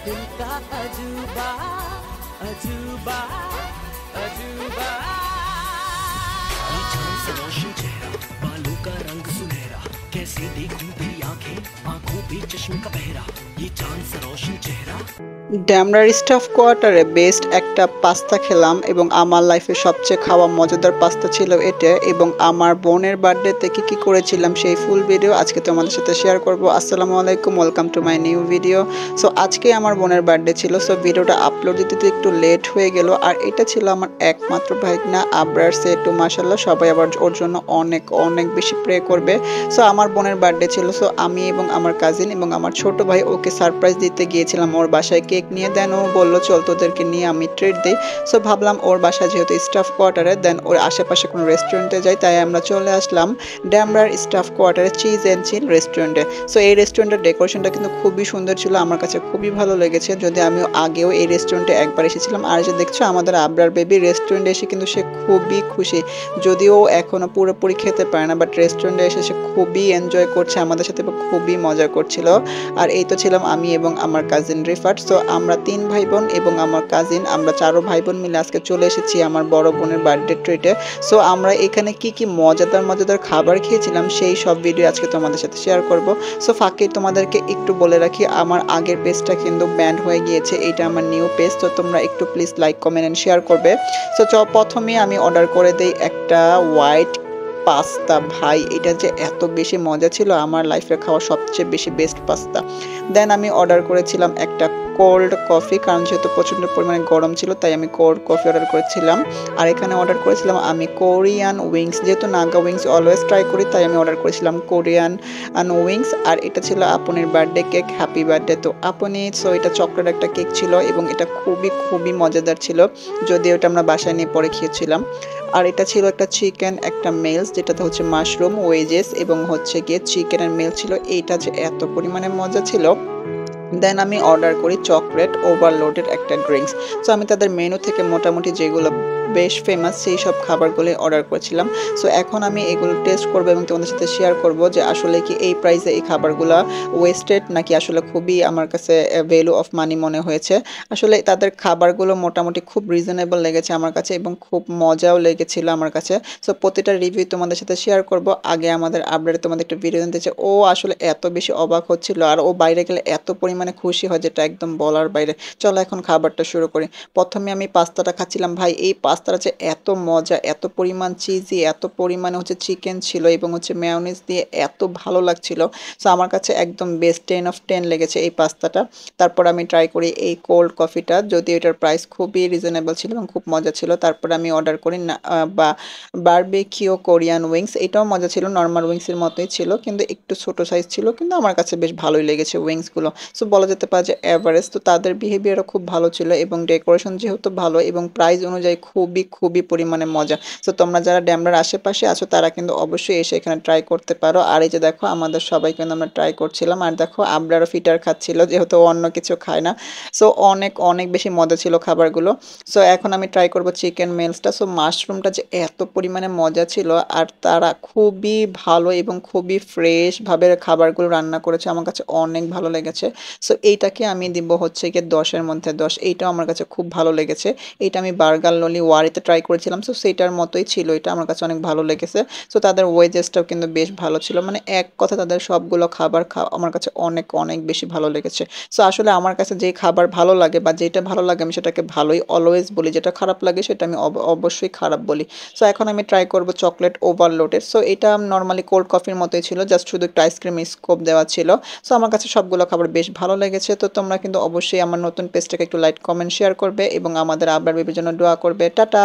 दिल का अजूबा अजूबा अजूबा। ये चांद सा रोशन चेहरा, बालों का रंग सुनहरा, कैसे देखूं तेरी आंखें, आंखों पे चश्मे का पहरा, ये चांद सा रोशन चेहरा। ড্যামরার স্টাফ কোয়ার্টারে বেস্ট একটা পাস্তা খেলাম এবং আমার লাইফে সবচেয়ে খাওয়া মজাদার পাস্তা ছিল এটা। এবং আমার বোনের বার্থডেতে কি করেছিলাম সেই ফুল ভিডিও আজকে তোমাদের সাথে শেয়ার করব। আসসালামু আলাইকুম, welcome to my new video. So আজকে আমার বোনের বার্থডে ছিল, সো ভিডিওটা আপলোড দিতে একটু লেট হয়ে গেল। আর এটা ছিল আমার একমাত্র ভাইগনা আবরার সেটু, মাশাল্লাহ সবাই আবার ওর জন্য অনেক অনেক বেশি প্রে করবে। সো আমার বোনের বার্থডে ছিল, সো আমি এবং আমার কাজিন এবং আমার ছোট ভাই ওকে সারপ্রাইজ দিতে গিয়েছিলাম ওর বাসায় কেক নিয়ে। দেন ও বললো চল তোদেরকে নিয়ে আমি ট্রিট দিই। সো ভাবলাম ওর বাসা যেহেতু স্টাফ কোয়ার্টারে, দেন ওর আশেপাশে কোনো রেস্টুরেন্টে যাই, তাই আমরা চলে আসলাম ড্যামরার স্টাফ কোয়ার্টারে চিজ অ্যান্ড চিল রেস্টুরেন্টে। সো এই রেস্টুরেন্টের ডেকোরেশনটা কিন্তু খুবই সুন্দর ছিল, আমার কাছে খুবই ভালো লেগেছে। যদি আমি আগেও এই রেস্টুরেন্টে একবার এসেছিলাম। আর যে দেখছো আমাদের আবরার বেবি রেস্টুরেন্টে এসে কিন্তু সে খুবই খুশি, যদিও এখনো পুরোপুরি খেতে পারে না, বাট রেস্টুরেন্টে এসে সে খুবই এনজয় করছে আমাদের সাথে, খুবই মজা করছিল। আর এই তো ছিলাম আমি এবং আমার কাজিন রিফাত। সো আমরা 3 ভাই বোন এবং আমার কাজিন, আমরা 4 ভাই বোন মিলে আজকে চলে এসেছি আমার বড় বোনের বার্থডে ট্রিটে। সো আমরা এখানে কি মজাদার মজাদার খাবার খেয়েছিলাম সেই সব ভিডিও আজকে তোমাদের সাথে শেয়ার করব। সো ফাঁকে তোমাদেরকে একটু বলে রাখি, আমার আগের পেজটা কিন্তু ব্যান্ড হয়ে গিয়েছে, এটা আমার নিউ পেজ। তো তোমরা একটু please like comment and share করবে। সো প্রথমে আমি অর্ডার করে দেই একটা হোয়াইট পাস্তা। ভাই এটা যে এত বেশি মজা ছিল, আমার লাইফে খাওয়া সবচেয়ে বেশি বেস্ট পাস্তা। দেন আমি অর্ডার করেছিলাম একটা কোল্ড কফি, কারণ যেহেতু প্রচণ্ড পরিমাণে গরম ছিল তাই আমি কোল্ড কফি অর্ডার করেছিলাম। আর এখানে অর্ডার করেছিলাম আমি কোরিয়ান উইংস, যেহেতু নাগা উইংস অলওয়েজ ট্রাই করি তাই আমি অর্ডার করেছিলাম কোরিয়ান উইংস। আর এটা ছিল আপনের বার্থডে কেক, হ্যাপি বার্থডে তো আপনি। সো এটা চকলেট একটা কেক ছিল এবং এটা খুবই মজাদার ছিল, যদিও এটা আমরা বাসায় নিয়ে পরে খেয়েছিলাম। আর এটা ছিল একটা চিকেন একটা মেলস, যেটাতে হচ্ছে মাশরুম ওয়েজেস এবং হচ্ছে গিয়ে চিকেন আর মেল ছিল। এইটা যে এত পরিমাণে মজা ছিল। দেন আমি অর্ডার করি চকলেট ওভারলোডেড একটা ড্রিঙ্কস। সো আমি তাদের মেনু থেকে মোটামুটি যেগুলো বেশ ফেমাস সেই সব খাবারগুলি অর্ডার করেছিলাম। সো এখন আমি এগুলো টেস্ট করবো এবং তোমাদের সাথে শেয়ার করব যে আসলে কি এই প্রাইসে এই খাবারগুলো ওয়েস্টেড নাকি আসলে খুবই আমার কাছে ভ্যালু অফ মানি মনে হয়েছে। আসলে তাদের খাবারগুলো মোটামুটি খুব রিজনেবল লেগেছে আমার কাছে এবং খুব মজাও লেগেছিল আমার কাছে। সো প্রতিটা রিভিউ তোমাদের সাথে শেয়ার করব। আগে আমাদের আপডেটে তোমাদের একটা ভিডিও দিতে চাই, ও আসলে এত বেশি অবাক হচ্ছিল আর ও বাইরে গেলে এত পরিমাণে খুশি হয় যেটা একদম বলার বাইরে। চলো এখন খাবারটা শুরু করি। প্রথমে আমি পাস্তাটা খাচ্ছিলাম। ভাই এই পাস্তাটা যে এত মজা, এত পরিমাণ চিজি, এত পরিমাণে হচ্ছে চিকেন ছিল এবং হচ্ছে মেয়োনিজ দিয়ে এত ভালো লাগছিল। সো আমার কাছে একদম বেস্ট 10 অফ 10 লেগেছে এই পাস্তাটা। তারপর আমি ট্রাই করি এই কোল্ড কফিটা, যদিও এটার প্রাইস খুবই রিজনেবল ছিল এবং খুব মজা ছিল। তারপর আমি অর্ডার করি বা বারবিকিউ কোরিয়ান উইংস, এটাও মজা ছিল, নর্মাল উইংসের মতোই ছিল কিন্তু একটু ছোট সাইজ ছিল, কিন্তু আমার কাছে বেশ ভালোই লেগেছে উইংসগুলো। সো বলা যেতে পারে যে অ্যাভারেজ। তো তাদের বিহেভিয়ারও খুব ভালো ছিল এবং ডেকোরেশন যেহেতু ভালো এবং প্রাইস অনুযায়ী খুবই পরিমাণে মজা। সো তোমরা যারা ড্যামরার আশেপাশে আছো তারা কিন্তু অবশ্যই এসে এখানে ট্রাই করতে পারো। আর এই যে দেখো আমাদের সবাই কিন্তু আমরা ট্রাই করছিলাম। আর দেখো আবরারও ফিটার খাচ্ছিল, যেহেতু অন্য কিছু খায় না। সো অনেক বেশি মজা ছিল খাবারগুলো। সো এখন আমি ট্রাই করব চিকেন মেলসটা। সো মাশরুমটা যে এত পরিমাণে মজা ছিল আর তারা খুবই ভালো এবং খুবই ফ্রেশভাবে খাবারগুলো রান্না করেছে, আমার কাছে অনেক ভালো লেগেছে। সো এইটাকে আমি দিব হচ্ছে গিয়ে 10-এর মধ্যে 10। এইটাও আমার কাছে খুব ভালো লেগেছে। এইটা আমি বার্গার ললি ওয়ারিতে ট্রাই করেছিলাম, সো সেইটার মতোই ছিল, এটা আমার কাছে অনেক ভালো লেগেছে। সো তাদের ওয়েজেসটাও কিন্তু বেশ ভালো ছিল, মানে এক কথা তাদের সবগুলো খাবার আমার কাছে অনেক বেশি ভালো লেগেছে। সো আসলে আমার কাছে যে খাবার ভালো লাগে বা যেটা ভালো লাগে আমি সেটাকে ভালোই অলওয়েজ বলি, যেটা খারাপ লাগে সেটা আমি অবশ্যই খারাপ বলি। সো এখন আমি ট্রাই করব চকলেট ওভারলোডেড। সো এটা নর্মালি কোল্ড কফির মতোই ছিল, জাস্ট শুধু একটু আইসক্রিম স্কোপ দেওয়া ছিল। সো আমার কাছে সবগুলো খাবার বেশ ভালো লেগেছে। তো তোমরা কিন্তু অবশ্যই আমার নতুন পেজটাকে একটু লাইক কমেন্ট শেয়ার করবে এবং আমাদের আবার বেবির জন্য দোয়া করবে। টাটা।